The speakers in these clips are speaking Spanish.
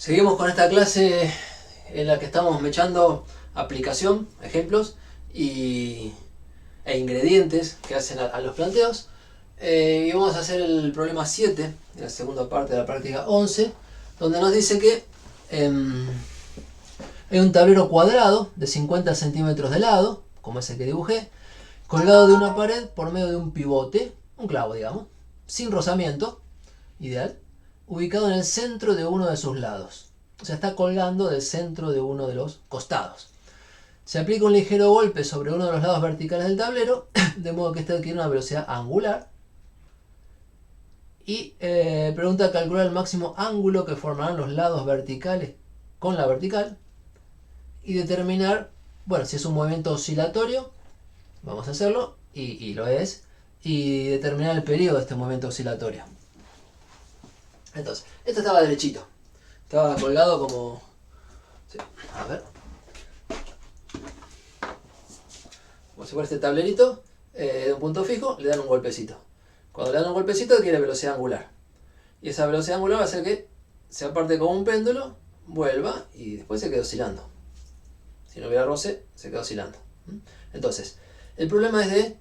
Seguimos con esta clase en la que estamos mechando aplicación, ejemplos e ingredientes que hacen a los planteos. Y vamos a hacer el problema 7, de la segunda parte de la práctica 11, donde nos dice que hay un tablero cuadrado de 50 centímetros de lado, como ese que dibujé, colgado de una pared por medio de un pivote, un clavo digamos, sin rozamiento, ideal, ubicado en el centro de uno de sus lados. O sea, está colgando del centro de uno de los costados. Se aplica un ligero golpe sobre uno de los lados verticales del tablero, de modo que este adquiere una velocidad angular. Y pregunta calcular el máximo ángulo que formarán los lados verticales con la vertical. Y determinar, bueno, si es un movimiento oscilatorio, vamos a hacerlo, y lo es. Y determinar el periodo de este movimiento oscilatorio. Entonces, esto estaba derechito. Estaba colgado como... Sí, a ver. Como si fuera este tablerito de un punto fijo, le dan un golpecito. Cuando le dan un golpecito adquiere velocidad angular. Y esa velocidad angular va a hacer que se aparte como un péndulo, vuelva y después se quede oscilando. Si no hubiera roce, se queda oscilando. Entonces, el problema es de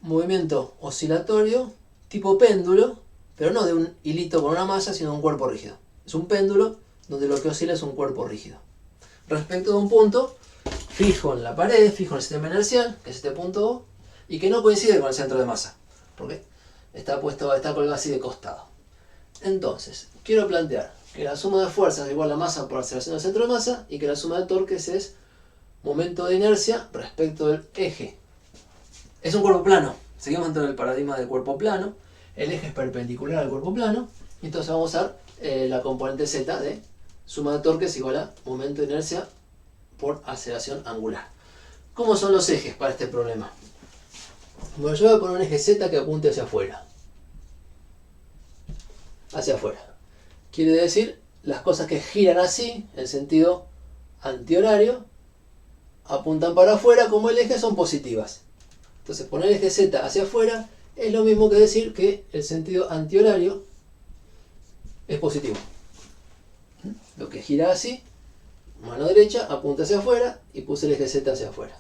movimiento oscilatorio tipo péndulo, pero no de un hilito con una masa, sino de un cuerpo rígido. Es un péndulo donde lo que oscila es un cuerpo rígido. Respecto de un punto fijo en la pared, fijo en el sistema inercial, que es este punto O, y que no coincide con el centro de masa, porque está colgado así de costado. Entonces, quiero plantear que la suma de fuerzas es igual a masa por aceleración del centro de masa, y que la suma de torques es momento de inercia respecto del eje. Es un cuerpo plano. Seguimos dentro del paradigma del cuerpo plano. El eje es perpendicular al cuerpo plano. Y entonces vamos a usar la componente z de suma de torques igual a momento de inercia por aceleración angular. ¿Cómo son los ejes para este problema? Bueno, yo voy a poner un eje z que apunte hacia afuera. Hacia afuera. Quiere decir, las cosas que giran así, en sentido antihorario, apuntan para afuera como el eje, son positivas. Entonces poner el eje z hacia afuera es lo mismo que decir que el sentido antihorario es positivo. Lo que gira así, mano derecha, apunta hacia afuera y puse el eje z hacia afuera.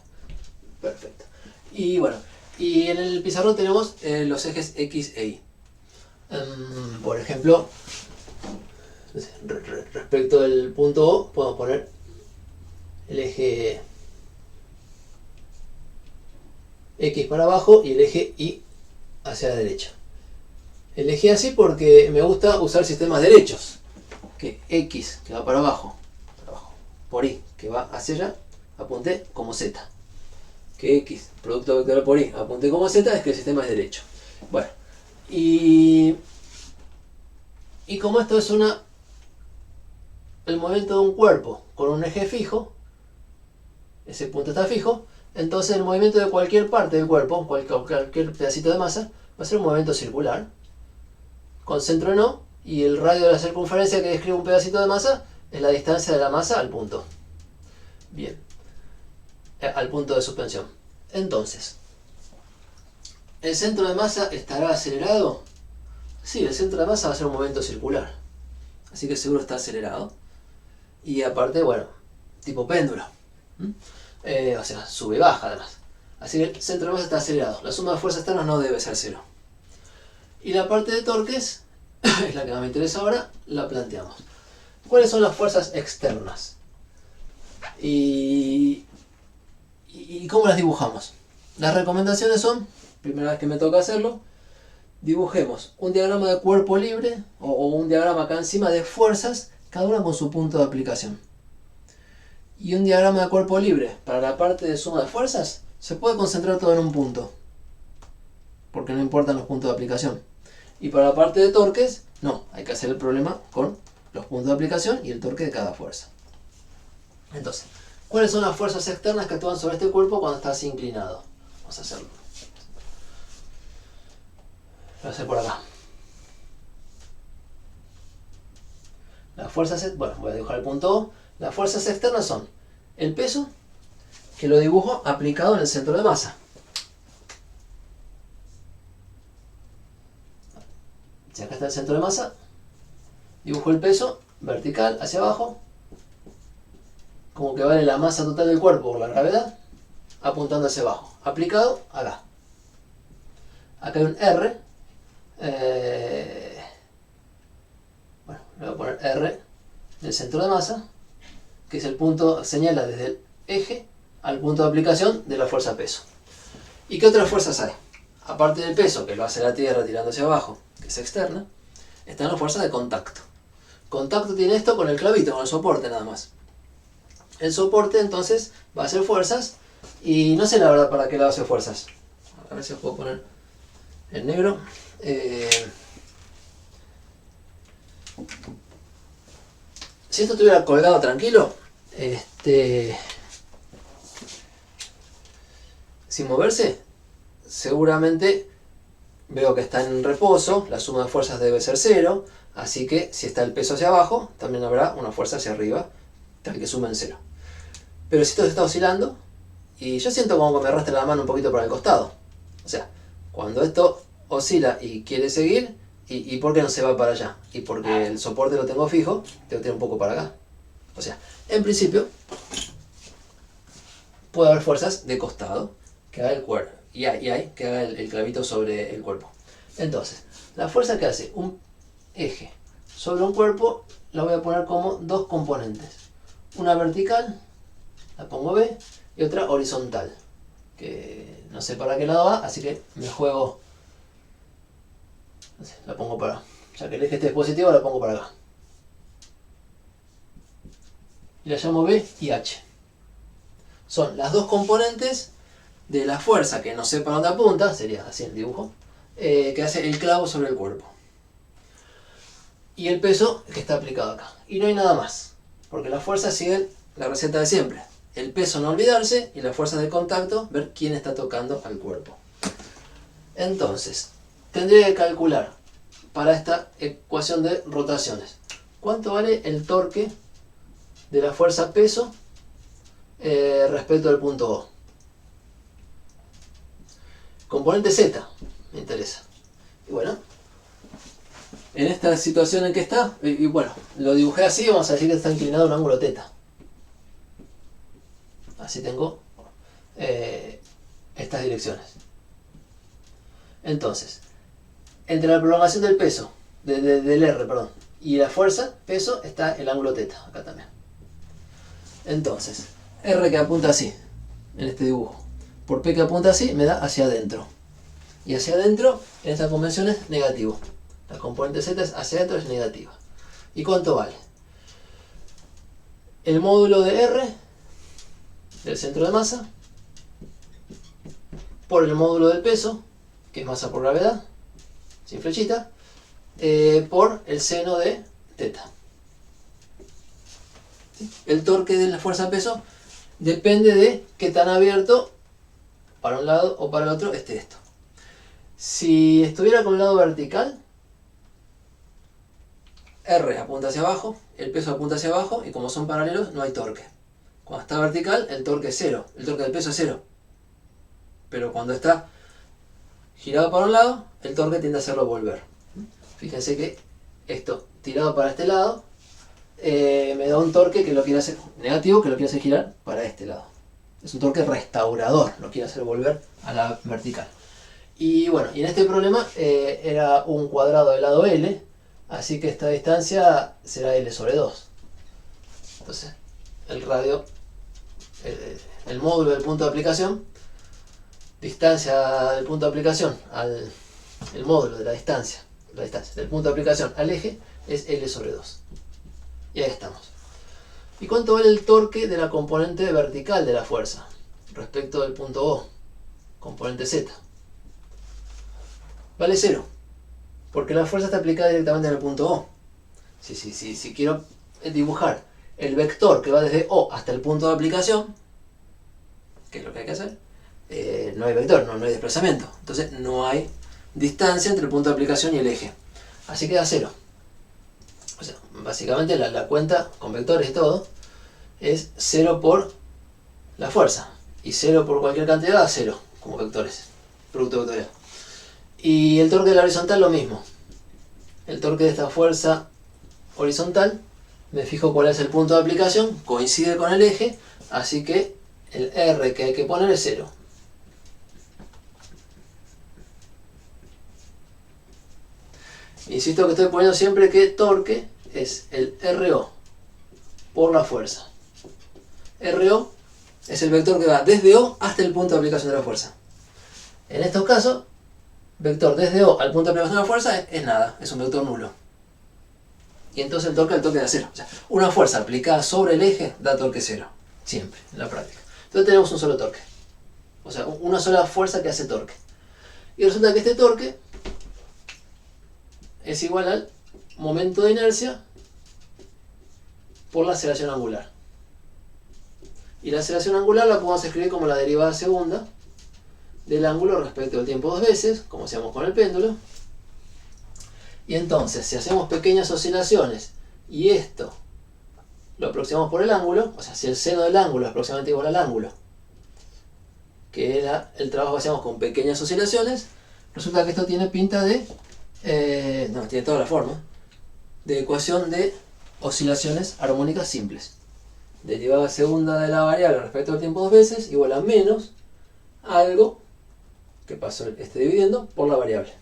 Perfecto. Y bueno, y en el pizarrón tenemos los ejes x e y. Por ejemplo, respecto del punto O, podemos poner el eje x para abajo y el eje y hacia la derecha. Elegí así porque me gusta usar sistemas derechos. Que x, que va para abajo, por y, que va hacia allá, apunté como z. Que x, producto vectorial por y, apunté como z, es que el sistema es derecho. Bueno, y como esto es el movimiento de un cuerpo con un eje fijo, ese punto está fijo, entonces el movimiento de cualquier parte del cuerpo, cualquier pedacito de masa, va a ser un movimiento circular, con centro en O, y el radio de la circunferencia que describe un pedacito de masa es la distancia de la masa al punto. Bien, al punto de suspensión. Entonces, ¿el centro de masa estará acelerado? Sí, el centro de masa va a ser un movimiento circular, así que seguro está acelerado. Y aparte, bueno, tipo péndulo. O sea, sube y baja además. Así que el centro de masa está acelerado. La suma de fuerzas externas no debe ser cero. Y la parte de torques, es la que más me interesa ahora, la planteamos. ¿Cuáles son las fuerzas externas? Y cómo las dibujamos. Las recomendaciones son, primera vez que me toca hacerlo, dibujemos un diagrama de cuerpo libre, o un diagrama acá encima de fuerzas, cada una con su punto de aplicación. Y un diagrama de cuerpo libre para la parte de suma de fuerzas se puede concentrar todo en un punto, porque no importan los puntos de aplicación. Y para la parte de torques, no, hay que hacer el problema con los puntos de aplicación y el torque de cada fuerza. Entonces, ¿cuáles son las fuerzas externas que actúan sobre este cuerpo cuando está así inclinado? Vamos a hacerlo. Lo voy a hacer por acá. Las fuerzas, bueno, voy a dibujar el punto O. Las fuerzas externas son el peso, que lo dibujo aplicado en el centro de masa. Si acá está el centro de masa, dibujo el peso vertical hacia abajo, como que vale la masa total del cuerpo por la gravedad, apuntando hacia abajo, aplicado acá. Acá hay un R, bueno, le voy a poner R del centro de masa, que es el punto, señala desde el eje al punto de aplicación de la fuerza peso. ¿Y qué otras fuerzas hay? Aparte del peso, que lo hace la Tierra tirando hacia abajo, que es externa, están las fuerzas de contacto. Contacto tiene esto con el clavito, con el soporte nada más. El soporte entonces va a hacer fuerzas, y no sé la verdad para qué lado hace fuerzas. A ver si os puedo poner en negro. Si esto estuviera colgado tranquilo, sin moverse, seguramente veo que está en reposo, la suma de fuerzas debe ser 0, así que si está el peso hacia abajo, también habrá una fuerza hacia arriba, tal que sumen 0. Pero si esto se está oscilando, y yo siento como que me arrastra la mano un poquito para el costado. O sea, cuando esto oscila y quiere seguir, ¿y por qué no se va para allá? Y porque el soporte lo tengo fijo, tengo que tirar un poco para acá. O sea, en principio, puede haber fuerzas de costado que haga el cuerpo, y hay que haga el clavito sobre el cuerpo. Entonces, la fuerza que hace un eje sobre un cuerpo la voy a poner como dos componentes. Una vertical, la pongo B, y otra horizontal, que no sé para qué lado va, así que me juego, no sé, la pongo para, ya que el eje este es positivo, la pongo para acá. Y la llamo B y H. Son las dos componentes de la fuerza que no sé para dónde apunta, sería así el dibujo, que hace el clavo sobre el cuerpo. Y el peso que está aplicado acá. Y no hay nada más, porque las fuerzas siguen la receta de siempre. El peso no olvidarse y la fuerza de contacto ver quién está tocando al cuerpo. Entonces, tendría que calcular para esta ecuación de rotaciones cuánto vale el torque de la fuerza peso respecto al punto O. Componente Z, me interesa. Y bueno, en esta situación en que está, y bueno, lo dibujé así, vamos a decir que está inclinado a un ángulo θ. Así tengo estas direcciones. Entonces, entre la prolongación del peso, del R, perdón, y la fuerza, peso, está el ángulo θ, acá también. Entonces, R que apunta así, en este dibujo, por P que apunta así, me da hacia adentro. Y hacia adentro, en esta convención es negativo. La componente Z es hacia adentro, es negativa. ¿Y cuánto vale? El módulo de R, del centro de masa, por el módulo del peso, que es masa por gravedad, sin flechita, por el seno de θ. El torque de la fuerza peso depende de qué tan abierto para un lado o para el otro esté esto. Si estuviera con el lado vertical, R apunta hacia abajo, el peso apunta hacia abajo, y como son paralelos no hay torque. Cuando está vertical, el torque es 0, el torque del peso es 0. Pero cuando está girado para un lado, el torque tiende a hacerlo volver. Fíjense que esto tirado para este lado me da un torque que lo quiere hacer negativo, que lo quiere hacer girar para este lado. Es un torque restaurador, lo quiere hacer volver a la vertical. Y bueno, y en este problema era un cuadrado de lado L, así que esta distancia será L sobre 2. Entonces, el radio, el módulo del punto de aplicación, distancia del punto de aplicación al el módulo de la distancia del punto de aplicación al eje es L sobre 2. Y ahí estamos. ¿Y cuánto vale el torque de la componente vertical de la fuerza respecto del punto O? Componente Z. Vale 0, porque la fuerza está aplicada directamente en el punto O. Si quiero dibujar el vector que va desde O hasta el punto de aplicación, que es lo que hay que hacer, no hay vector, no hay desplazamiento. Entonces no hay distancia entre el punto de aplicación y el eje. Así queda 0. O sea, básicamente la cuenta con vectores y todo es 0 por la fuerza. Y 0 por cualquier cantidad da 0 como vectores. Producto vectorial. Y el torque de la horizontal lo mismo. El torque de esta fuerza horizontal me fijo cuál es el punto de aplicación, coincide con el eje, así que el R que hay que poner es 0. Insisto que estoy poniendo siempre que torque es el RO por la fuerza. RO es el vector que va desde O hasta el punto de aplicación de la fuerza. En estos casos, vector desde O al punto de aplicación de la fuerza es nada, es un vector nulo. Y entonces el torque da 0. O sea, una fuerza aplicada sobre el eje da torque 0. Siempre, en la práctica. Entonces tenemos un solo torque. O sea, una sola fuerza que hace torque. Y resulta que este torque es igual al momento de inercia por la aceleración angular. Y la aceleración angular la podemos escribir como la derivada segunda del ángulo respecto del tiempo dos veces, como hacíamos con el péndulo. Y entonces, si hacemos pequeñas oscilaciones y esto lo aproximamos por el ángulo, o sea, si el seno del ángulo es aproximadamente igual al ángulo, que era el trabajo que hacíamos con pequeñas oscilaciones, resulta que esto tiene pinta de... no, tiene toda la forma de ecuación de oscilaciones armónicas simples. Derivada segunda de la variable respecto al tiempo dos veces igual a menos algo que pasó este dividiendo por la variable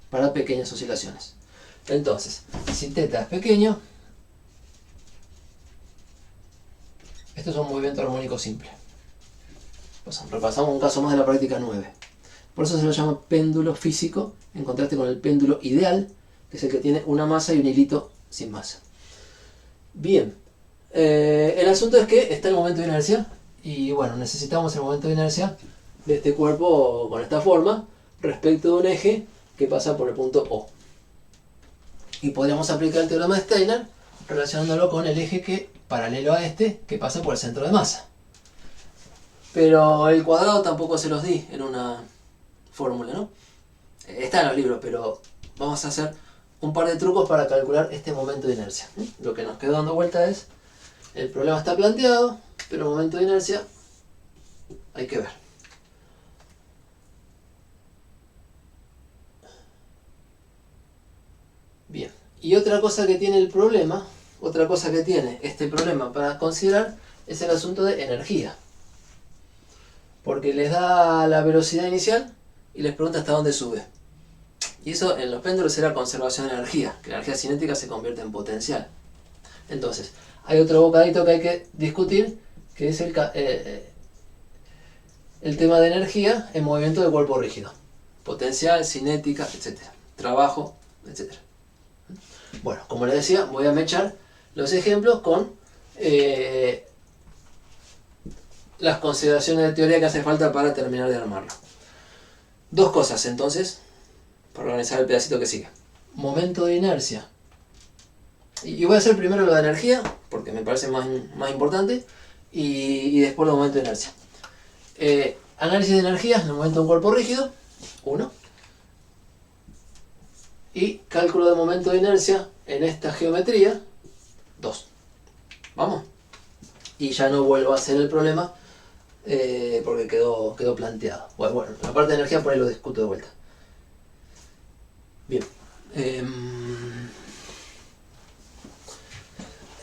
para pequeñas oscilaciones. Entonces, si θ es pequeño, esto es un movimiento armónico simple. Repasamos un caso más de la práctica 9. Por eso se lo llama péndulo físico, en contraste con el péndulo ideal, que es el que tiene una masa y un hilito sin masa. Bien, el asunto es que está el momento de inercia, y bueno, necesitamos el momento de inercia de este cuerpo con esta forma, respecto de un eje que pasa por el punto O. Y podríamos aplicar el teorema de Steiner relacionándolo con el eje que, paralelo a este, que pasa por el centro de masa. Pero el cuadrado tampoco se los di en una fórmula, ¿no? Está en los libros, pero vamos a hacer un par de trucos para calcular este momento de inercia. Lo que nos quedó dando vuelta es, el problema está planteado, pero el momento de inercia hay que ver. Bien, y otra cosa que tiene el problema, otra cosa que tiene este problema para considerar, es el asunto de energía. Porque les da la velocidad inicial y les pregunta hasta dónde sube. Y eso en los péndulos era conservación de energía, que la energía cinética se convierte en potencial. Entonces, hay otro bocadito que hay que discutir, que es el tema de energía en movimiento de cuerpo rígido. Potencial, cinética, etc. Trabajo, etc. Bueno, como les decía, voy a mechar los ejemplos con las consideraciones de teoría que hace falta para terminar de armarlo. Dos cosas entonces, para organizar el pedacito que sigue. Momento de inercia. Y voy a hacer primero lo de energía, porque me parece más importante, y después lo de momento de inercia. Análisis de energía en el momento de un cuerpo rígido, 1. Y cálculo de momento de inercia en esta geometría, 2. ¿Vamos? Y ya no vuelvo a hacer el problema porque quedó planteado. Bueno, la parte de energía por ahí lo discuto de vuelta. Bien.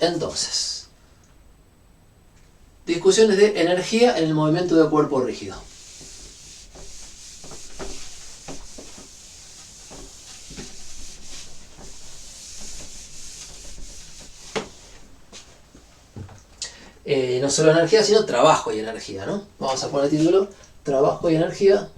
Entonces, discusiones de energía en el movimiento de cuerpo rígido. No solo energía, sino trabajo y energía, ¿no? Vamos a poner el título, trabajo y energía.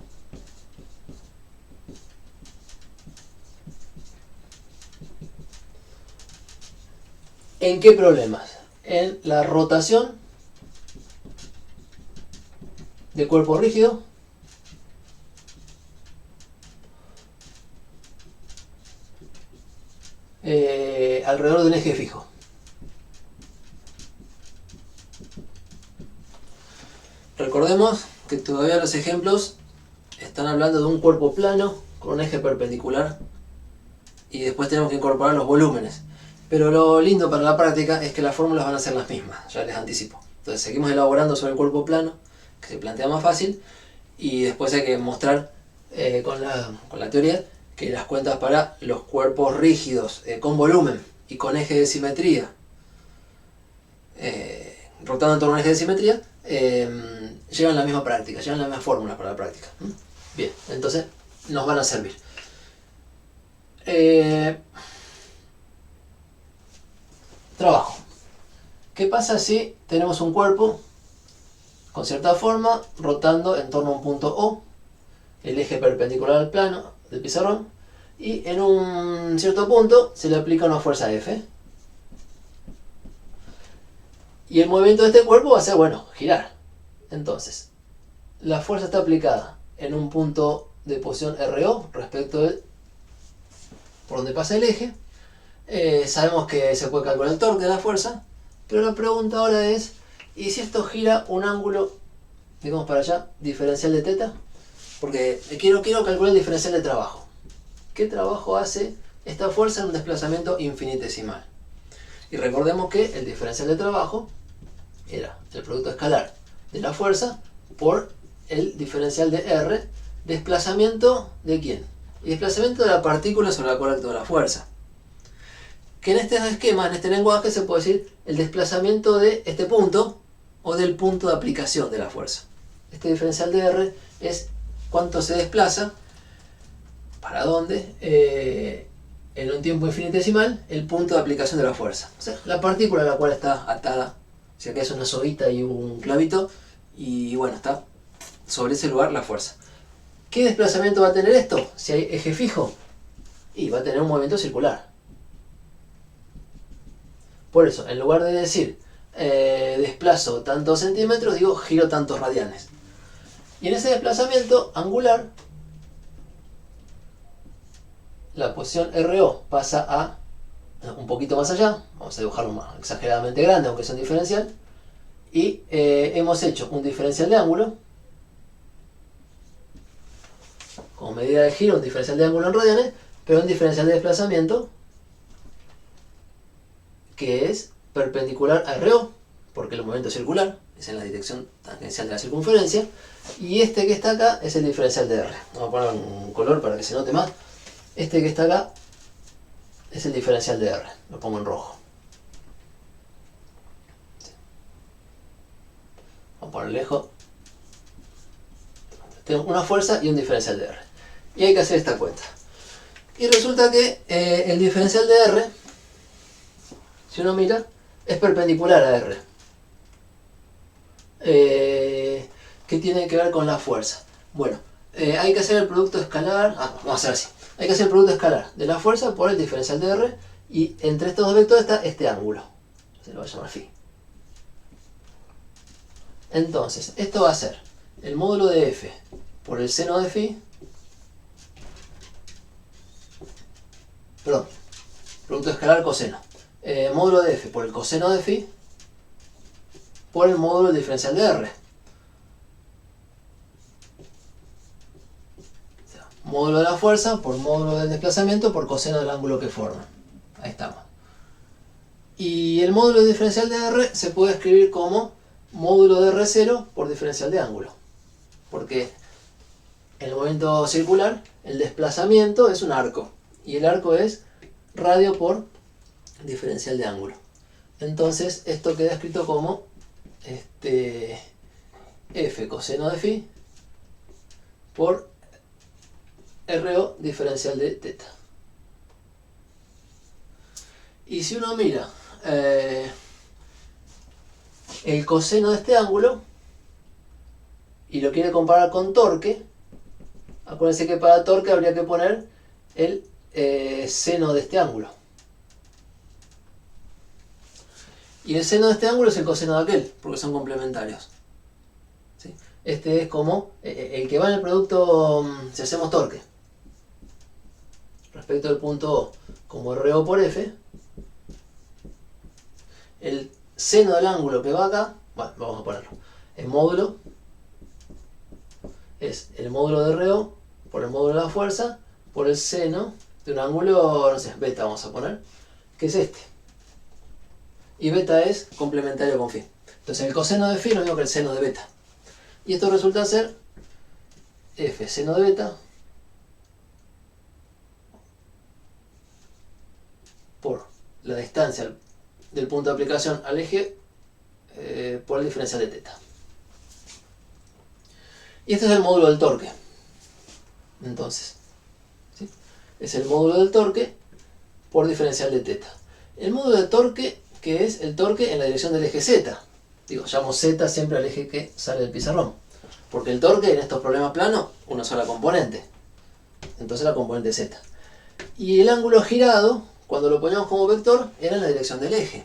¿En qué problemas? En la rotación de cuerpo rígido, alrededor de un eje fijo. Recordemos que todavía los ejemplos están hablando de un cuerpo plano con un eje perpendicular y después tenemos que incorporar los volúmenes. Pero lo lindo para la práctica es que las fórmulas van a ser las mismas, ya les anticipo. Entonces seguimos elaborando sobre el cuerpo plano, que se plantea más fácil, y después hay que mostrar con la teoría que las cuentas para los cuerpos rígidos con volumen y con eje de simetría rotando en torno a un eje de simetría, llevan la misma práctica, llevan la misma fórmula para la práctica. Bien, entonces nos van a servir. Trabajo. ¿Qué pasa si tenemos un cuerpo con cierta forma rotando en torno a un punto O, el eje perpendicular al plano del pizarrón, y en un cierto punto se le aplica una fuerza F? Y el movimiento de este cuerpo va a ser, bueno, girar. Entonces, la fuerza está aplicada en un punto de posición RO respecto de por donde pasa el eje. Sabemos que se puede calcular el torque de la fuerza, pero la pregunta ahora es, ¿y si esto gira un ángulo, digamos para allá, diferencial de θ? Porque quiero calcular el diferencial de trabajo. ¿Qué trabajo hace esta fuerza en un desplazamiento infinitesimal? Y recordemos que el diferencial de trabajo era el producto escalar de la fuerza por el diferencial de R, desplazamiento de ¿quién? Y desplazamiento de la partícula sobre la cual actúa la fuerza. Que en este esquema, en este lenguaje, se puede decir el desplazamiento de este punto o del punto de aplicación de la fuerza. Este diferencial de R es cuánto se desplaza, para dónde, en un tiempo infinitesimal, el punto de aplicación de la fuerza. O sea, la partícula a la cual está atada, o sea que es una soguita y un clavito, y bueno, está sobre ese lugar la fuerza. ¿Qué desplazamiento va a tener esto? Si hay eje fijo, y va a tener un movimiento circular. Por eso, en lugar de decir desplazo tantos centímetros, digo giro tantos radianes. Y en ese desplazamiento angular, la posición RO pasa a un poquito más allá, vamos a dibujarlo más exageradamente grande, aunque es un diferencial, y hemos hecho un diferencial de ángulo, como medida de giro, un diferencial de ángulo en radianes, pero un diferencial de desplazamiento que es perpendicular a RO, porque el movimiento circular es en la dirección tangencial de la circunferencia, y este que está acá es el diferencial de R. Vamos a poner un color para que se note más. Este que está acá es el diferencial de R, lo pongo en rojo. Vamos a poner lejos. Tenemos una fuerza y un diferencial de R. Y hay que hacer esta cuenta. Y resulta que el diferencial de R, si uno mira, es perpendicular a R. ¿Qué tiene que ver con la fuerza? Bueno, hay que hacer el producto escalar. Vamos a hacer así. Hay que hacer el producto escalar de la fuerza por el diferencial de R, y entre estos dos vectores está este ángulo. Se lo voy a llamar phi. Entonces, esto va a ser el módulo de F por el seno de phi. Perdón, producto escalar coseno. Módulo de F por el coseno de phi por el módulo del diferencial de R. Módulo de la fuerza por módulo del desplazamiento por coseno del ángulo que forman. Ahí estamos. Y el módulo del diferencial de R se puede escribir como módulo de R0 por diferencial de ángulo. Porque en el movimiento circular el desplazamiento es un arco. Y el arco es radio por diferencial de ángulo. Entonces esto queda escrito como F coseno de phi por RO diferencial de θ. Y si uno mira el coseno de este ángulo y lo quiere comparar con torque, acuérdense que para torque habría que poner el seno de este ángulo. Y el seno de este ángulo es el coseno de aquel, porque son complementarios. ¿Sí? Este es como el que va en el producto si hacemos torque. Respecto al punto O, como RO por F, el seno del ángulo que va acá, bueno, vamos a ponerlo, el módulo es el módulo de RO por el módulo de la fuerza por el seno de un ángulo, no sé, beta vamos a poner, que es este. Y beta es complementario con phi. Entonces el coseno de phi es lo mismo que el seno de beta. Y esto resulta ser F seno de beta por la distancia del punto de aplicación al eje por el diferencial de teta. Y este es el módulo del torque. Entonces, ¿sí? Es el módulo del torque por diferencial de teta. El módulo de torque, que es el torque en la dirección del eje Z. Digo, llamo Z siempre al eje que sale del pizarrón. Porque el torque en estos problemas planos, una sola componente. Entonces la componente Z. Y el ángulo girado, cuando lo poníamos como vector, era en la dirección del eje.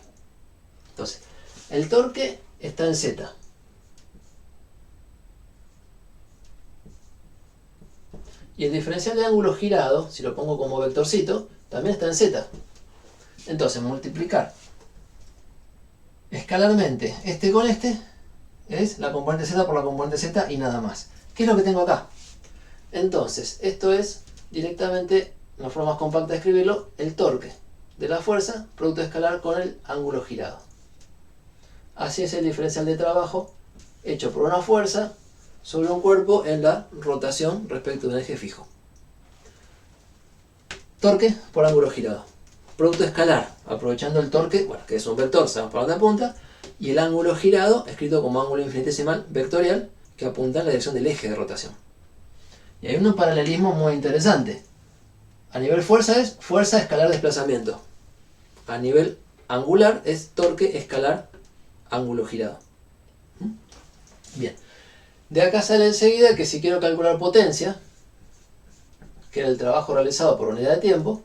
Entonces, el torque está en Z. Y el diferencial de ángulo girado, si lo pongo como vectorcito, también está en Z. Entonces, multiplicar escalarmente este con este es la componente Z por la componente Z y nada más. ¿Qué es lo que tengo acá? Entonces, esto es directamente, una forma más compacta de escribirlo, el torque de la fuerza, producto escalar con el ángulo girado. Así es el diferencial de trabajo hecho por una fuerza sobre un cuerpo en la rotación respecto de un eje fijo. Torque por ángulo girado. Producto escalar, aprovechando el torque, bueno, que es un vector, sabemos para dónde apunta, y el ángulo girado, escrito como ángulo infinitesimal vectorial, que apunta en la dirección del eje de rotación. Y hay un paralelismo muy interesante. A nivel fuerza es fuerza escalar desplazamiento. A nivel angular es torque escalar ángulo girado. Bien. De acá sale enseguida que si quiero calcular potencia, que era el trabajo realizado por unidad de tiempo,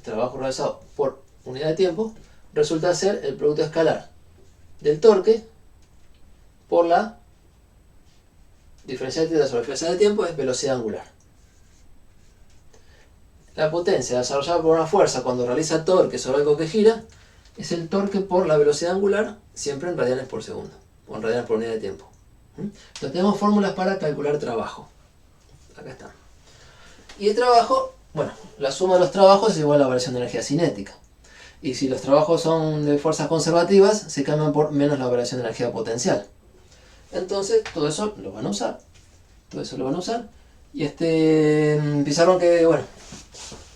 trabajo realizado por unidad de tiempo resulta ser el producto escalar del torque por la diferencial de teta sobre diferencial de tiempo es velocidad angular. La potencia desarrollada por una fuerza cuando realiza torque sobre algo que gira es el torque por la velocidad angular, siempre en radianes por segundo, o en radianes por unidad de tiempo. Entonces tenemos fórmulas para calcular trabajo. Acá está. Y el trabajo, bueno, la suma de los trabajos es igual a la variación de energía cinética. Y si los trabajos son de fuerzas conservativas, se cambian por menos la variación de energía potencial. Entonces, todo eso lo van a usar. Y este pizarrón que, bueno,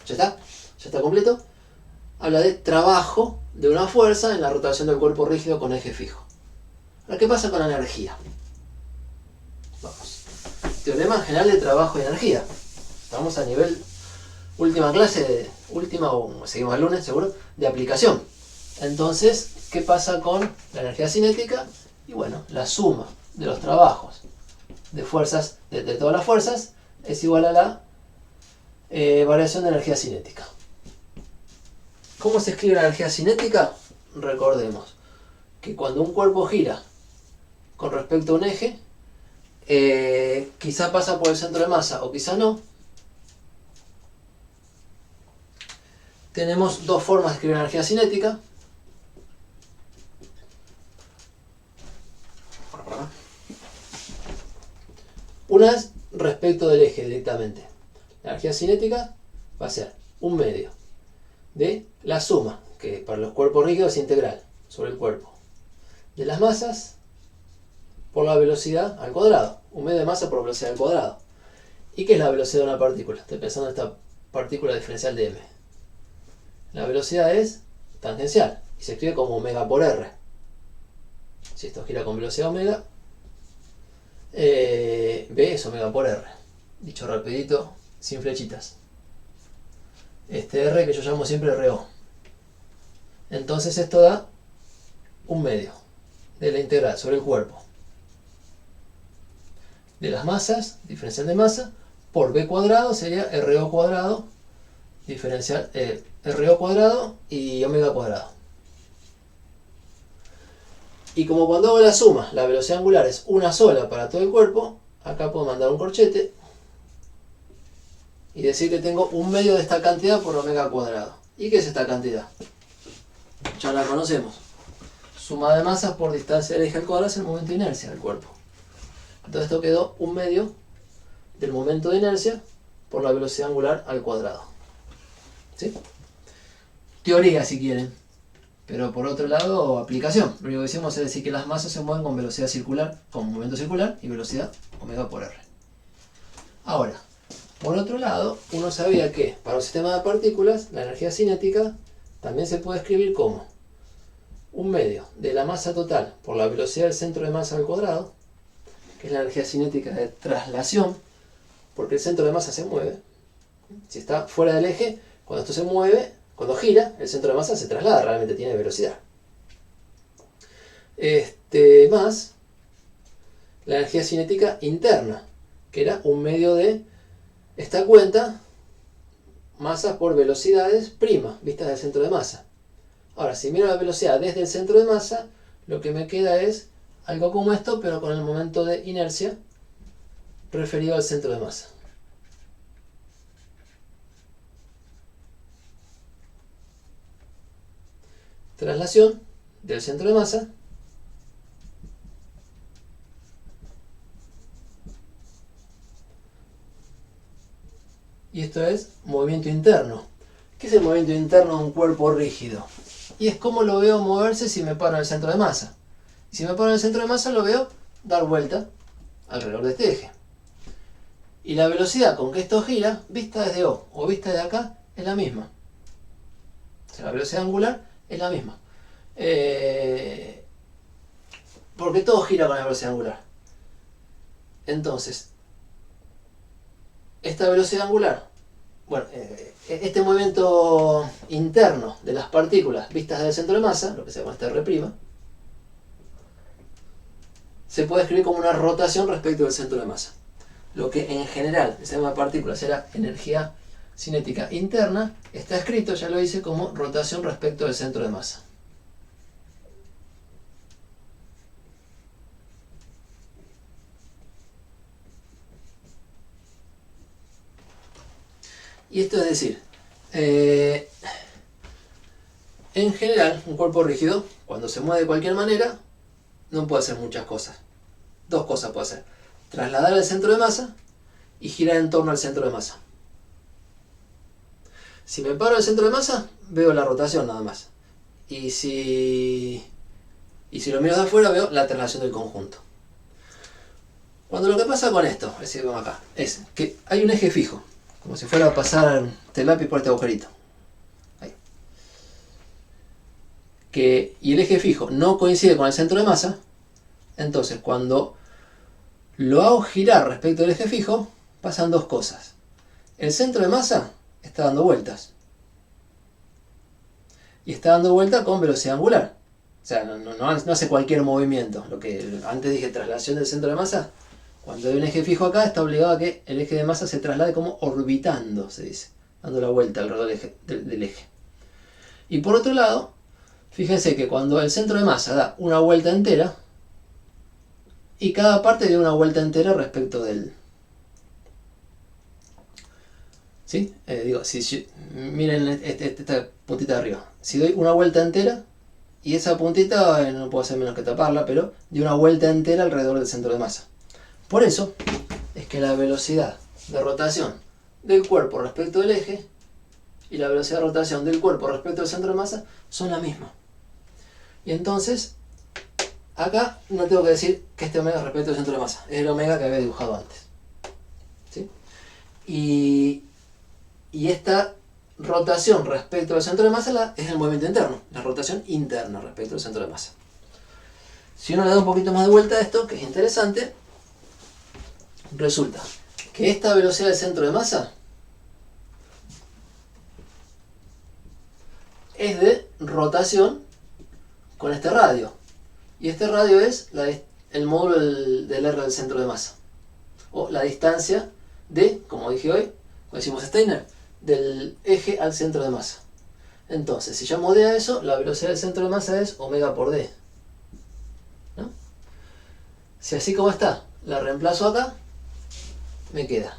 ya está completo. Habla de trabajo de una fuerza en la rotación del cuerpo rígido con eje fijo. Ahora, ¿qué pasa con la energía? Vamos. Teorema general de trabajo y energía. Estamos a nivel última clase, o seguimos el lunes seguro, de aplicación. Entonces, ¿qué pasa con la energía cinética? Y bueno, la suma de los trabajos de fuerzas, de todas las fuerzas, es igual a la variación de energía cinética. ¿Cómo se escribe la energía cinética? Recordemos que cuando un cuerpo gira con respecto a un eje, quizá pasa por el centro de masa o quizá no. Tenemos dos formas de escribir energía cinética. Una es respecto del eje directamente. La energía cinética va a ser un medio de la suma, que para los cuerpos rígidos es integral, sobre el cuerpo, de las masas por la velocidad al cuadrado. Un medio de masa por velocidad al cuadrado. ¿Y qué es la velocidad de una partícula? Estoy pensando en esta partícula diferencial de m. La velocidad es tangencial y se escribe como omega por r. Si esto gira con velocidad omega, v es omega por r. Dicho rapidito, sin flechitas. Este r que yo llamo siempre RO. Entonces esto da un medio de la integral sobre el cuerpo de las masas, diferencial de masa, por v cuadrado sería RO cuadrado, diferencial, RO cuadrado y omega cuadrado. Y como cuando hago la suma, la velocidad angular es una sola para todo el cuerpo, acá puedo mandar un corchete y decir que tengo un medio de esta cantidad por omega cuadrado. ¿Y qué es esta cantidad? Ya la conocemos. Suma de masas por distancia del eje al cuadrado es el momento de inercia del cuerpo. Entonces esto quedó un medio del momento de inercia por la velocidad angular al cuadrado. ¿Sí? Teoría si quieren. Pero por otro lado, aplicación. Lo único que decimos es decir que las masas se mueven con velocidad circular, con movimiento circular y velocidad omega por r. Ahora, Por otro lado, uno sabía que para un sistema de partículas la energía cinética también se puede escribir como un medio de la masa total por la velocidad del centro de masa al cuadrado, que es la energía cinética de traslación, porque el centro de masa se mueve. Si está fuera del eje, cuando esto se mueve, cuando gira, el centro de masa se traslada, realmente tiene velocidad. Más la energía cinética interna, que era un medio de esta cuenta, masa por velocidades prima, vistas del centro de masa. Ahora, si miro la velocidad desde el centro de masa, lo que me queda es algo como esto, pero con el momento de inercia referido al centro de masa. Traslación del centro de masa y esto es movimiento interno. ¿Qué es el movimiento interno de un cuerpo rígido? Y es como lo veo moverse si me paro en el centro de masa. Y si me paro en el centro de masa lo veo dar vuelta alrededor de este eje. Y la velocidad con que esto gira, vista desde O o vista de acá, es la misma. O sea, la velocidad angular es la misma. Porque todo gira con la velocidad angular. Entonces, esta velocidad angular, bueno, este movimiento interno de las partículas vistas del centro de masa, lo que se llama este R', se puede escribir como una rotación respecto del centro de masa. Lo que en general el sistema de partículas era energía cinética interna, está escrito, ya lo hice, como rotación respecto del centro de masa. Y esto es decir, en general, un cuerpo rígido, cuando se mueve de cualquier manera, no puede hacer muchas cosas. Dos cosas puede hacer: trasladar el centro de masa y girar en torno al centro de masa. Si me paro en el centro de masa, veo la rotación nada más. Y si lo miro de afuera, veo la traslación del conjunto. Cuando lo que pasa con esto, es decir, vamos acá, es que hay un eje fijo, como si fuera a pasar este lápiz por este agujerito. Ahí. Y el eje fijo no coincide con el centro de masa, entonces cuando lo hago girar respecto al eje fijo, pasan dos cosas. El centro de masa está dando vueltas. Y está dando vuelta con velocidad angular. O sea, no hace cualquier movimiento. Lo que antes dije, traslación del centro de masa, cuando hay un eje fijo acá, está obligado a que el eje de masa se traslade como orbitando, se dice, dando la vuelta alrededor del eje. Y por otro lado, fíjense que cuando el centro de masa da una vuelta entera, y cada parte da una vuelta entera respecto del... ¿Sí? Miren esta puntita de arriba. Si doy una vuelta entera, y esa puntita no puedo hacer menos que taparla, pero de una vuelta entera alrededor del centro de masa. Por eso es que la velocidad de rotación del cuerpo respecto del eje y la velocidad de rotación del cuerpo respecto al centro de masa son la misma. Y entonces, acá no tengo que decir que este omega respecto al centro de masa. Es el omega que había dibujado antes. ¿Sí? Y esta rotación respecto al centro de masa es el movimiento interno, la rotación interna respecto al centro de masa. Si uno le da un poquito más de vuelta a esto, que es interesante, resulta que esta velocidad del centro de masa es de rotación con este radio. Y este radio es el módulo del R del centro de masa. O la distancia de, como dije hoy, como decimos Steiner, del eje al centro de masa. Entonces, si yo modelo a eso, la velocidad del centro de masa es omega por d. ¿No? Si así como está, la reemplazo acá, me queda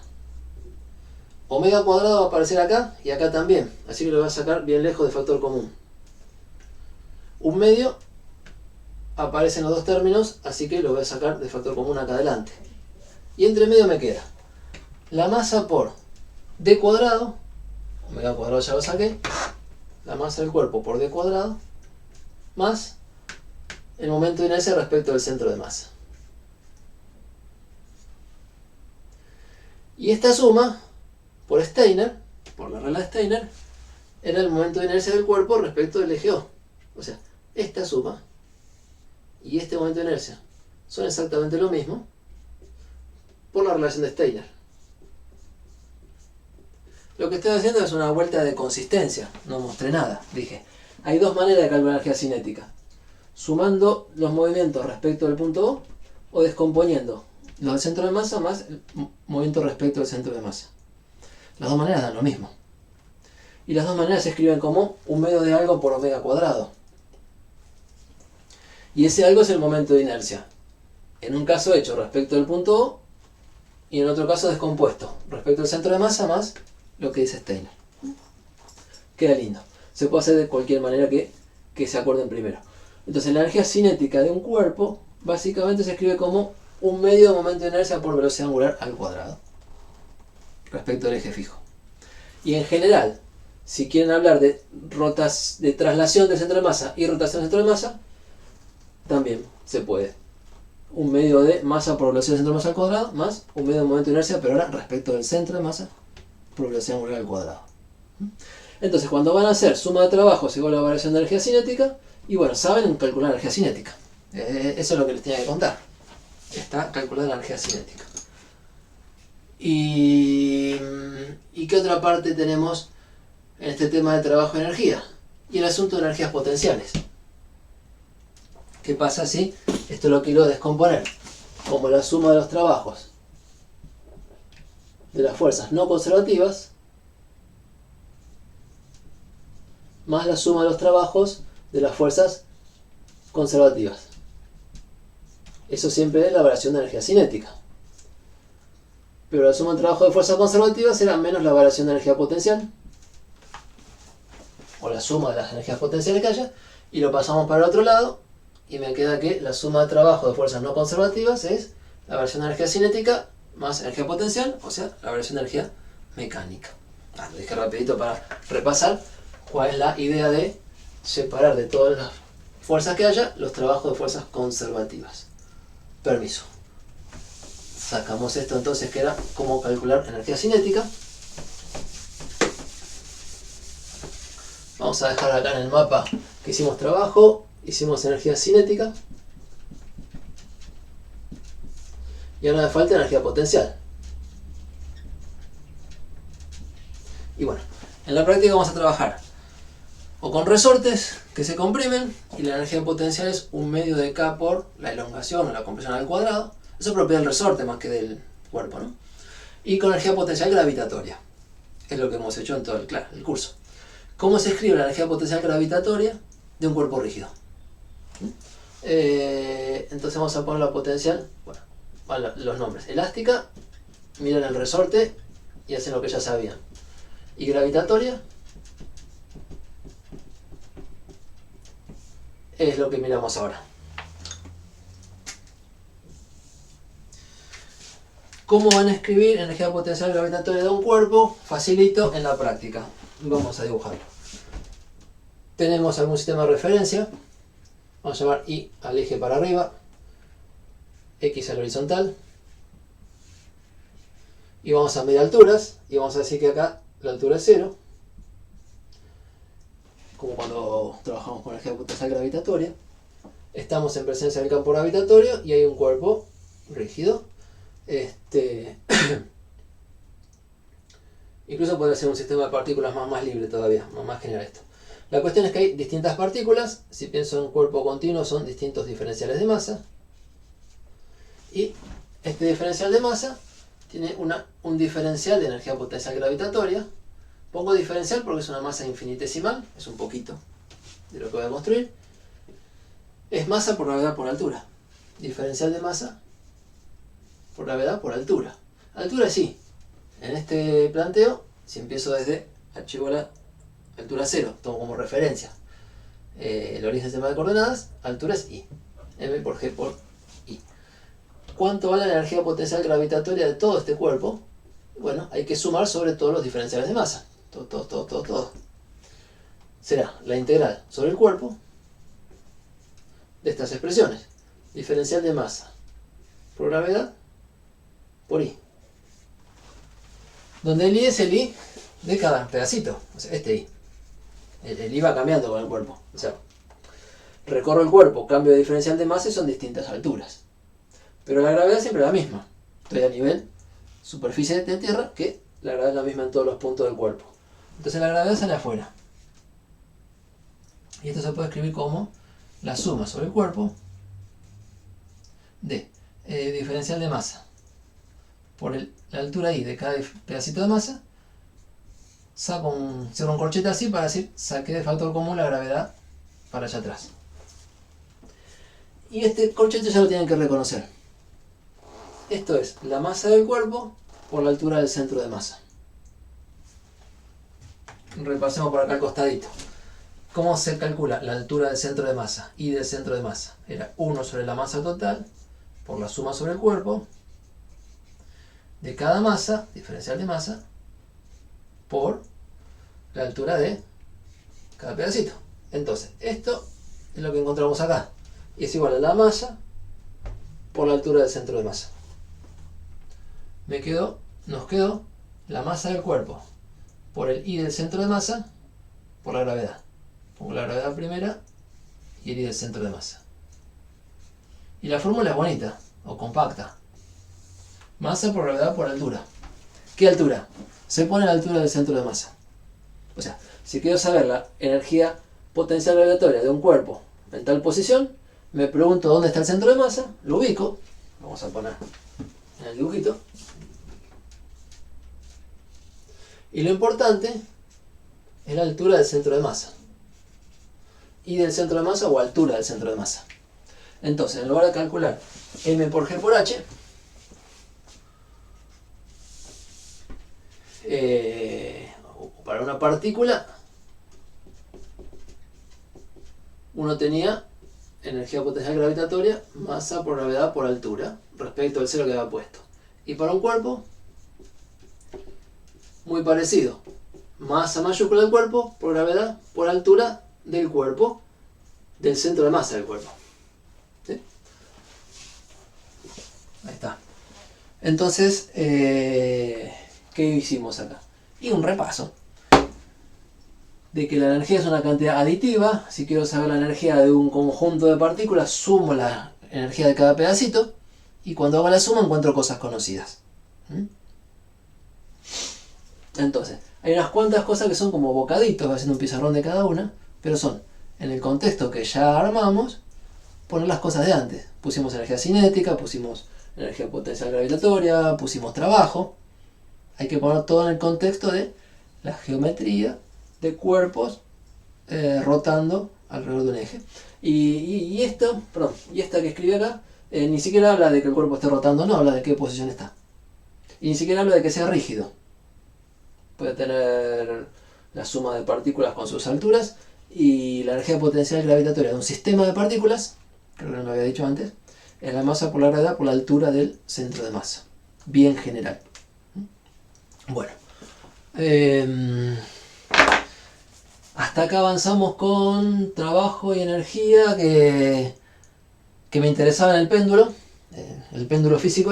omega cuadrado va a aparecer acá y acá también. Así que lo voy a sacar bien lejos de factor común. Un medio aparece en los dos términos, así que lo voy a sacar de factor común acá adelante. Y entre medio me queda la masa por d cuadrado, omega cuadrado ya lo saqué, la masa del cuerpo por d cuadrado, más el momento de inercia respecto del centro de masa. Y esta suma por Steiner, por la regla de Steiner, era el momento de inercia del cuerpo respecto del eje O. O sea, esta suma y este momento de inercia son exactamente lo mismo por la relación de Steiner. Lo que estoy haciendo es una vuelta de consistencia, no mostré nada. Dije, hay dos maneras de calcular energía cinética: sumando los movimientos respecto del punto O descomponiendo los del centro de masa más el movimiento respecto del centro de masa. Las dos maneras dan lo mismo. Y las dos maneras se escriben como un medio de algo por omega cuadrado. Y ese algo es el momento de inercia. En un caso hecho respecto del punto O y en otro caso descompuesto respecto al centro de masa más lo que dice Steiner. Queda lindo. Se puede hacer de cualquier manera que se acuerden primero. Entonces la energía cinética de un cuerpo básicamente se escribe como un medio de momento de inercia por velocidad angular al cuadrado respecto al eje fijo. Y en general, si quieren hablar de traslación del centro de masa y rotación del centro de masa, también se puede. Un medio de masa por velocidad del centro de masa al cuadrado más un medio de momento de inercia, pero ahora respecto del centro de masa por velocidad angular al cuadrado. Entonces, cuando van a hacer suma de trabajos igual a la variación de energía cinética, y bueno, saben calcular energía cinética. Eso es lo que les tenía que contar. Está calculada la energía cinética. ¿Y qué otra parte tenemos en este tema de trabajo de energía? Y el asunto de energías potenciales. ¿Qué pasa si esto lo quiero descomponer como la suma de los trabajos de las fuerzas no conservativas más la suma de los trabajos de las fuerzas conservativas? Eso siempre es la variación de energía cinética. Pero la suma del trabajo de fuerzas conservativas será menos la variación de energía potencial, o la suma de las energías potenciales que haya, y lo pasamos para el otro lado, y me queda que la suma de trabajo de fuerzas no conservativas es la variación de energía cinética más energía potencial, o sea, la variación de energía mecánica. Lo dije rapidito para repasar cuál es la idea de separar de todas las fuerzas que haya los trabajos de fuerzas conservativas. Permiso. Sacamos esto entonces, que era cómo calcular energía cinética. Vamos a dejar acá en el mapa que hicimos trabajo, hicimos energía cinética. Y ahora me falta energía potencial. Y bueno, en la práctica vamos a trabajar o con resortes que se comprimen, y la energía potencial es un medio de K por la elongación o la compresión al cuadrado. Eso es propiedad del resorte más que del cuerpo, ¿no? Y con energía potencial gravitatoria. Es lo que hemos hecho en todo el curso. ¿Cómo se escribe la energía potencial gravitatoria de un cuerpo rígido? Entonces vamos a poner la potencial, bueno, los nombres. Elástica, miran el resorte y hacen lo que ya sabían. Y gravitatoria es lo que miramos ahora. ¿Cómo van a escribir energía potencial gravitatoria de un cuerpo? Facilito en la práctica. Vamos a dibujarlo. Tenemos algún sistema de referencia. Vamos a llamar I al eje para arriba, X al horizontal. Y vamos a medir alturas. Y vamos a decir que acá la altura es 0. Como cuando trabajamos con energía potencial gravitatoria. Estamos en presencia del campo gravitatorio y hay un cuerpo rígido. Incluso podría ser un sistema de partículas más libre todavía, más general esto. La cuestión es que hay distintas partículas. Si pienso en un cuerpo continuo, son distintos diferenciales de masa. Y este diferencial de masa tiene un diferencial de energía potencial gravitatoria. Pongo diferencial porque es una masa infinitesimal, es un poquito de lo que voy a construir. Es masa por gravedad por altura. Diferencial de masa por gravedad por altura. Altura sí. En este planteo, si empiezo desde h igual a altura 0, tomo como referencia el origen del sistema de coordenadas, altura es I. M por G por I. ¿Cuánto vale la energía potencial gravitatoria de todo este cuerpo? Bueno, hay que sumar sobre todos los diferenciales de masa. Todo. Será la integral sobre el cuerpo de estas expresiones. Diferencial de masa por gravedad por I. donde el I es el I de cada pedacito, o sea, este I. El I va cambiando con el cuerpo, o sea, recorro el cuerpo, cambio de diferencial de masa y son distintas alturas. Pero la gravedad siempre es la misma. Estoy a nivel superficie de tierra, que la gravedad es la misma en todos los puntos del cuerpo. Entonces la gravedad sale afuera. Y esto se puede escribir como la suma sobre el cuerpo de diferencial de masa por la altura I de cada pedacito de masa. Cierro un corchete así para decir, saqué de factor común la gravedad para allá atrás. Y este corchete ya lo tienen que reconocer. Esto es la masa del cuerpo por la altura del centro de masa. Repasemos por acá al costadito. ¿Cómo se calcula la altura del centro de masa? Y del centro de masa. Era 1 sobre la masa total por la suma sobre el cuerpo de cada masa, diferencial de masa, por la altura de cada pedacito. Entonces, esto es lo que encontramos acá. Y es igual a la masa por la altura del centro de masa. Nos quedó la masa del cuerpo por el I del centro de masa por la gravedad. Pongo la gravedad primera y el I del centro de masa. Y la fórmula es bonita o compacta. Masa por gravedad por altura. ¿Qué altura? Se pone la altura del centro de masa. O sea, si quiero saber la energía potencial gravitatoria de un cuerpo en tal posición, me pregunto dónde está el centro de masa, lo ubico, vamos a poner en el dibujito, y lo importante es la altura del centro de masa. Y del centro de masa o altura del centro de masa. Entonces, en lugar de calcular m por g por h, para una partícula, uno tenía energía potencial gravitatoria, masa por gravedad por altura, respecto al cero que había puesto. Y para un cuerpo, muy parecido. Masa mayúscula del cuerpo por gravedad por altura del cuerpo, del centro de masa del cuerpo. ¿Sí? Ahí está. Entonces, ¿qué hicimos acá? Y un repaso de que la energía es una cantidad aditiva. Si quiero saber la energía de un conjunto de partículas, sumo la energía de cada pedacito, y cuando hago la suma encuentro cosas conocidas. Entonces, hay unas cuantas cosas que son como bocaditos, haciendo un pizarrón de cada una, pero son, en el contexto que ya armamos, poner las cosas de antes. Pusimos energía cinética, pusimos energía potencial gravitatoria, pusimos trabajo. Hay que poner todo en el contexto de la geometría de cuerpos rotando alrededor de un eje. Y esta que escribí acá, ni siquiera habla de que el cuerpo esté rotando, no habla de qué posición está. Y ni siquiera habla de que sea rígido. Puede tener la suma de partículas con sus alturas, y la energía potencial gravitatoria de un sistema de partículas, creo que no lo había dicho antes, es la masa por la gravedad por la altura del centro de masa. Bien general. Bueno. Hasta acá avanzamos con trabajo y energía que me interesaba en el péndulo físico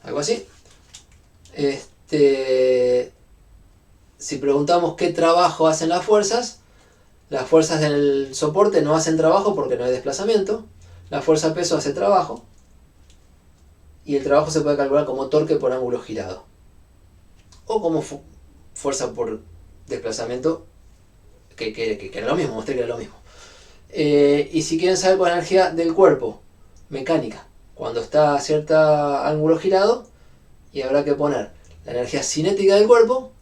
algo así. Si preguntamos qué trabajo hacen las fuerzas del soporte no hacen trabajo porque no hay desplazamiento. La fuerza peso hace trabajo, y el trabajo se puede calcular como torque por ángulo girado, o como fuerza por desplazamiento, que era lo mismo, mostré que era lo mismo. Y si quieren saber cuál es la energía del cuerpo mecánica cuando está a cierto ángulo girado, y habrá que poner la energía cinética del cuerpo,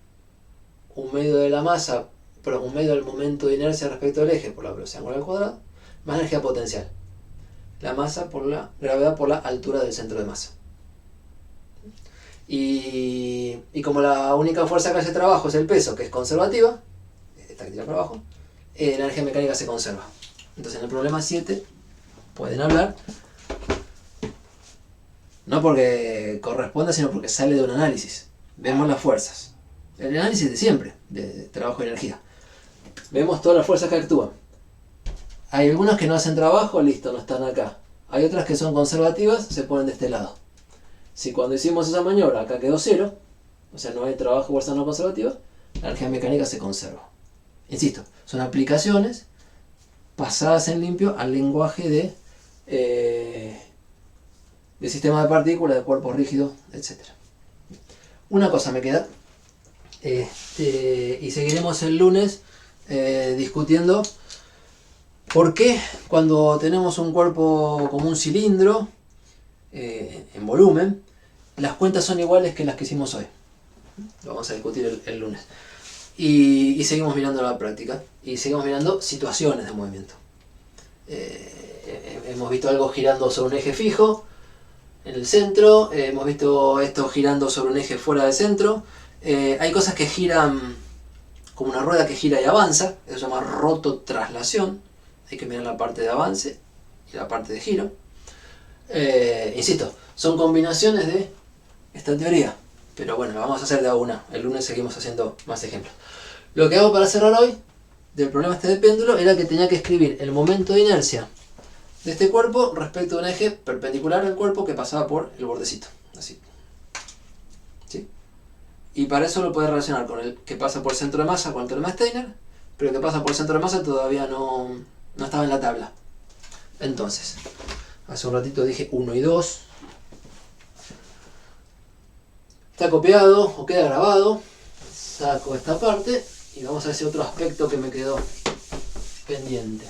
un medio de la masa, un medio del momento de inercia respecto al eje por la velocidad angular al cuadrado, más energía potencial, la masa por la gravedad por la altura del centro de masa. Y como la única fuerza que hace trabajo es el peso, que es conservativa, esta que tira para abajo, la energía mecánica se conserva. Entonces en el problema 7 pueden hablar, no porque corresponda, sino porque sale de un análisis. Vemos las fuerzas. El análisis de siempre, de trabajo y energía. Vemos todas las fuerzas que actúan. Hay algunas que no hacen trabajo, listo, no están acá. Hay otras que son conservativas, se ponen de este lado. Si cuando hicimos esa maniobra acá quedó 0, o sea, no hay trabajo de fuerza no conservativa, la energía mecánica se conserva. Insisto, son aplicaciones pasadas en limpio al lenguaje de sistema de partículas, de cuerpos rígidos, etc. Una cosa me queda, y seguiremos el lunes discutiendo por qué cuando tenemos un cuerpo como un cilindro en volumen, las cuentas son iguales que las que hicimos hoy. Lo vamos a discutir el lunes. Y seguimos mirando la práctica. Y seguimos mirando situaciones de movimiento. Hemos visto algo girando sobre un eje fijo en el centro. Hemos visto esto girando sobre un eje fuera del centro. Hay cosas que giran como una rueda que gira y avanza. Eso se llama rototraslación. Hay que mirar la parte de avance y la parte de giro. Insisto, son combinaciones de esta teoría. Pero bueno, lo vamos a hacer de a una. El lunes seguimos haciendo más ejemplos. Lo que hago para cerrar hoy del problema este de péndulo era que tenía que escribir el momento de inercia de este cuerpo respecto a un eje perpendicular al cuerpo que pasaba por el bordecito. Así. ¿Sí? Y para eso lo puedes relacionar con el que pasa por el centro de masa con el teorema Steiner, pero el que pasa por el centro de masa todavía no estaba en la tabla. Entonces, hace un ratito dije 1 y 2. Está copiado o queda grabado. Saco esta parte y vamos a ese otro aspecto que me quedó pendiente.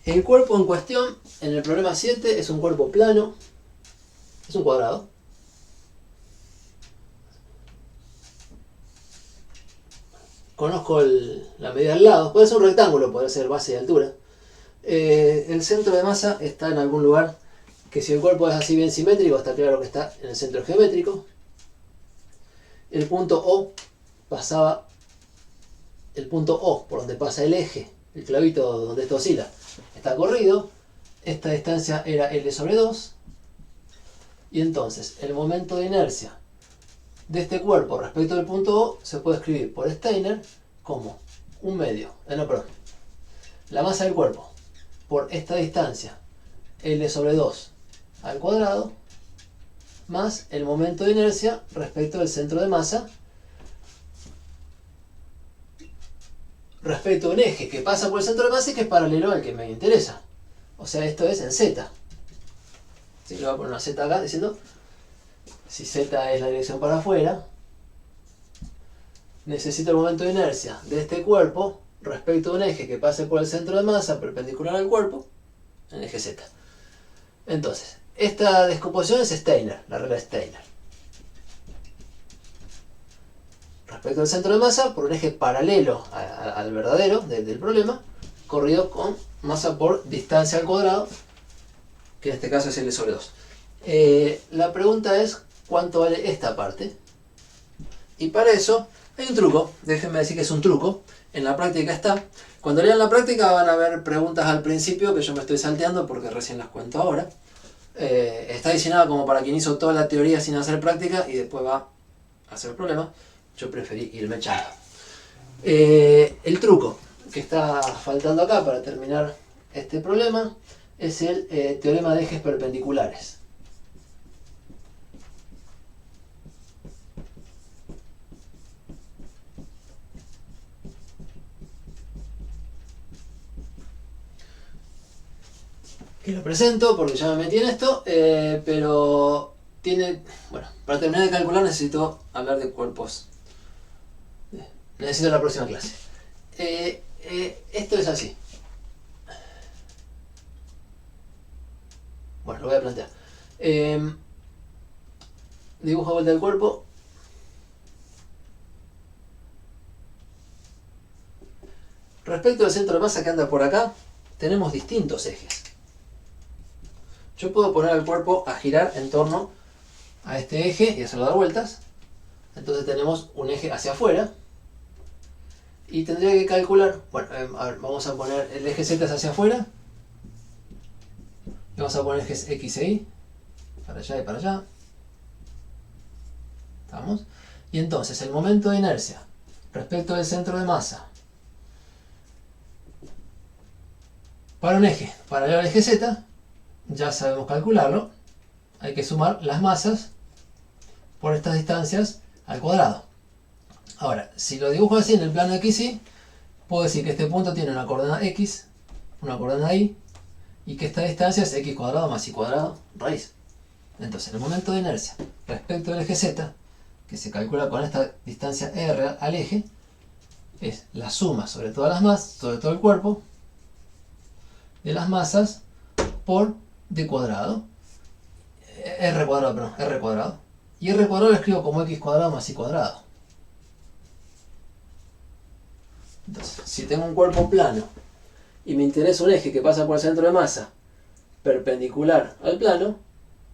El cuerpo en cuestión en el problema 7 es un cuerpo plano, es un cuadrado. Conozco la medida al lado, puede ser un rectángulo, puede ser base y altura. El centro de masa está en algún lugar que, si el cuerpo es así bien simétrico, está claro que está en el centro geométrico. El punto O pasaba, el punto O por donde pasa el eje, el clavito donde esto oscila, está corrido. Esta distancia era L sobre 2. Y entonces el momento de inercia de este cuerpo respecto del punto O se puede escribir por Steiner como un medio, la masa del cuerpo por esta distancia L sobre 2 al cuadrado más el momento de inercia respecto del centro de masa respecto a un eje que pasa por el centro de masa y que es paralelo al que me interesa. O sea, esto es en Z. ¿Sí? Le voy a poner una Z acá diciendo, si Z es la dirección para afuera, necesito el momento de inercia de este cuerpo respecto a un eje que pase por el centro de masa perpendicular al cuerpo en el eje Z. Entonces, esta descomposición es Steiner, la regla de Steiner. Respecto al centro de masa, por un eje paralelo al verdadero del problema, corrido con masa por distancia al cuadrado, que en este caso es L sobre 2. La pregunta es, ¿cuánto vale esta parte? Y para eso hay un truco, déjenme decir que es un truco, en la práctica está. Cuando lean la práctica van a ver preguntas al principio que yo me estoy salteando porque recién las cuento ahora. Está diseñada como para quien hizo toda la teoría sin hacer práctica y después va a hacer el problema. Yo preferí irme echando. El truco que está faltando acá para terminar este problema es el teorema de ejes perpendiculares. Que lo presento porque ya me metí en esto, pero bueno, para terminar de calcular necesito hablar de cuerpos. Necesito la próxima clase. Esto es así. Bueno, lo voy a plantear. Dibujo vuelta del cuerpo. Respecto al centro de masa que anda por acá, tenemos distintos ejes. Yo puedo poner al cuerpo a girar en torno a este eje y hacerlo dar vueltas. Entonces tenemos un eje hacia afuera. Y tendría que calcular, bueno, a ver, vamos a poner el eje Z hacia afuera. Y vamos a poner ejes X e Y, para allá y para allá. ¿Estamos? Y entonces el momento de inercia respecto del centro de masa Para un eje paralelo al eje Z, ya sabemos calcularlo. Hay que sumar las masas por estas distancias al cuadrado. Ahora, si lo dibujo así en el plano XY, puedo decir que este punto tiene una coordenada X, una coordenada Y, y que esta distancia es X cuadrado más Y cuadrado raíz. Entonces, el momento de inercia respecto del eje Z, que se calcula con esta distancia R al eje, es la suma sobre todas las masas, sobre todo el cuerpo, de las masas por D cuadrado, R cuadrado, perdón, R cuadrado. Y R cuadrado lo escribo como X cuadrado más Y cuadrado. Entonces, si tengo un cuerpo plano y me interesa un eje que pasa por el centro de masa perpendicular al plano,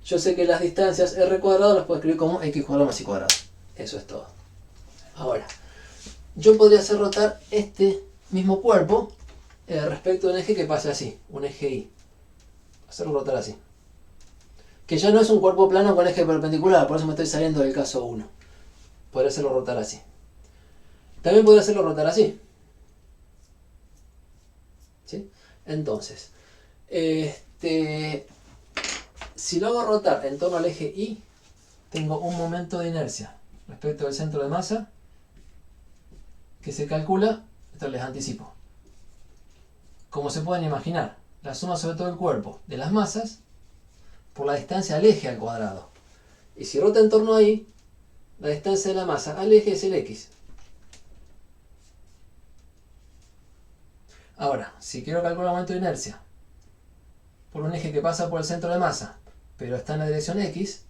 yo sé que las distancias R cuadrado las puedo escribir como X cuadrado más Y cuadrado. Eso es todo. Ahora, yo podría hacer rotar este mismo cuerpo respecto a un eje que pase así, un eje Y. Hacerlo rotar así. Que ya no es un cuerpo plano con eje perpendicular, por eso me estoy saliendo del caso 1. Podría hacerlo rotar así. También podría hacerlo rotar así. ¿Sí? Entonces, si lo hago rotar en torno al eje Y, tengo un momento de inercia respecto al centro de masa que se calcula, esto les anticipo, como se pueden imaginar, la suma sobre todo el cuerpo de las masas por la distancia al eje al cuadrado. Y si rota en torno a Y, la distancia de la masa al eje es el X. Ahora, si quiero calcular el momento de inercia por un eje que pasa por el centro de masa, pero está en la dirección X,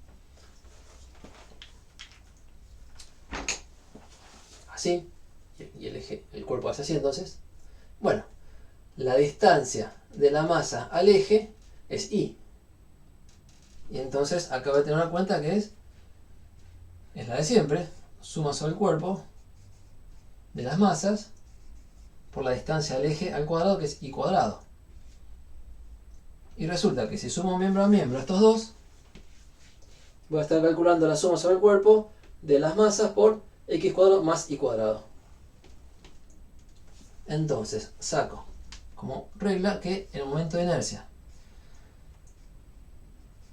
así, y el cuerpo hace así entonces, bueno, la distancia de la masa al eje es Y. Y entonces acabo de tener una cuenta que es la de siempre, suma sobre el cuerpo de las masas por la distancia al eje al cuadrado, que es Y cuadrado. Y resulta que si sumo miembro a miembro estos dos, voy a estar calculando la suma sobre el cuerpo de las masas por X cuadrado más Y cuadrado. Entonces saco como regla que el momento de inercia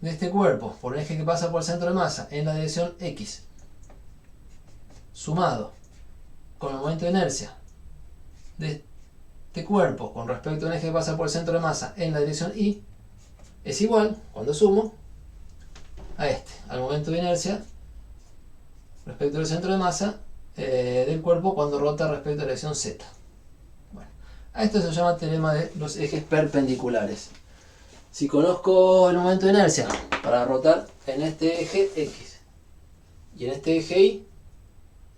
de este cuerpo por el eje que pasa por el centro de masa en la dirección X, sumado con el momento de inercia de este cuerpo con respecto a un eje que pasa por el centro de masa en la dirección Y, es igual, cuando sumo, a al momento de inercia respecto al centro de masa del cuerpo cuando rota respecto a la dirección Z. Bueno, a esto se llama teorema de los ejes perpendiculares. Si conozco el momento de inercia para rotar en este eje X y en este eje Y,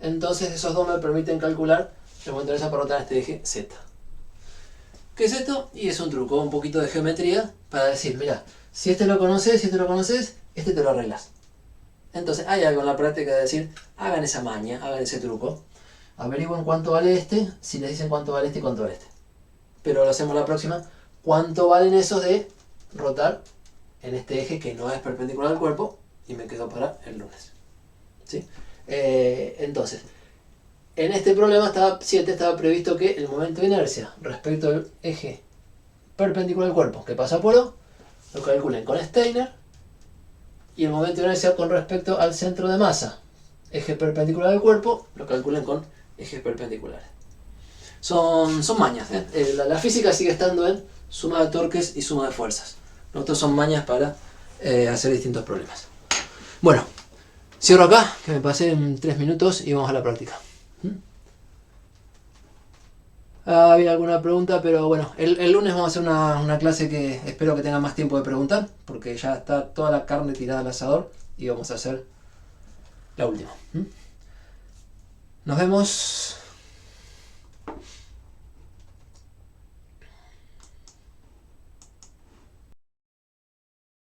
entonces esos dos me permiten calcular el momento de inercia para rotar en este eje Z. ¿Qué es esto? Y es un truco, un poquito de geometría para decir, mira, si este lo conoces, este te lo arreglas. Entonces hay algo en la práctica de decir, hagan esa maña, hagan ese truco, averigüen cuánto vale este, si les dicen cuánto vale este y cuánto vale este. Pero lo hacemos la próxima, cuánto valen esos de rotar en este eje que no es perpendicular al cuerpo, y me quedo para el lunes. ¿Sí? Entonces, en este problema 7 estaba previsto que el momento de inercia respecto al eje perpendicular al cuerpo que pasa por O, lo calculen con Steiner, y el momento de inercia con respecto al centro de masa, eje perpendicular al cuerpo, lo calculen con ejes perpendiculares. Son mañas, ¿eh? La física sigue estando en suma de torques y suma de fuerzas. Nosotros son mañas para hacer distintos problemas. Bueno, cierro acá, que me pasé en 3 minutos y vamos a la práctica. Había alguna pregunta, pero bueno, el lunes vamos a hacer una clase que espero que tenga más tiempo de preguntar, porque ya está toda la carne tirada al asador y vamos a hacer la última. Nos vemos.